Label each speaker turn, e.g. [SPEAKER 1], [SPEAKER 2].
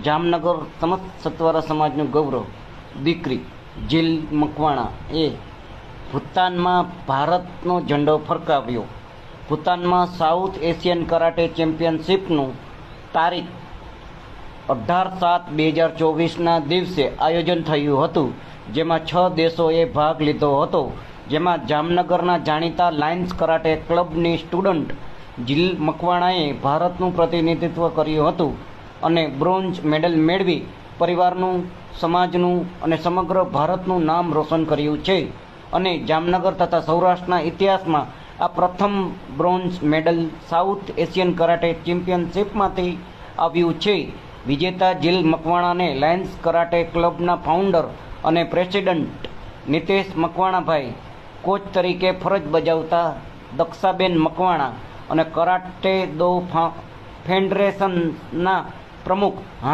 [SPEAKER 1] જામનગર સમસ્ત સતવારા સમાજનું ગૌરવ દીકરી જીલ મકવાણા એ ભૂતાનમાં ભારતનો ઝંડો ફરકાવ્યો. ભૂતાનમાં સાઉથ એશિયન કરાટે ચેમ્પિયનશિપનું તારીખ 18/7/2024ના દિવસે આયોજન થયું હતું, જેમાં 6 દેશોએ ભાગ લીધો હતો. જેમાં જામનગરના જાણીતા લાયન્સ કરાટે ક્લબની સ્ટુડન્ટ જીલ મકવાણાએ ભારતનું પ્રતિનિધિત્વ કર્યું હતું અને બ્રોન્ઝ મેડલ મેળવી પરિવારનું, સમાજનું અને સમગ્ર ભારતનું નામ રોશન કર્યું છે. અને જામનગર તથા સૌરાષ્ટ્રના ઇતિહાસમાં આ પ્રથમ bronze medal south Asian karate ચેમ્પિયનશિપમાંથી આવ્યું છે. વિજેતા જીલ મકવાણાને લાયન્સ કરાટે ક્લબના ફાઉન્ડર અને પ્રેસિડન્ટ નિતેશ મકવાણાભાઈ, કોચ તરીકે ફરજ બજાવતા દક્ષાબેન મકવાણા અને કરાટે દો ફેડરેશનના પ્રમુખ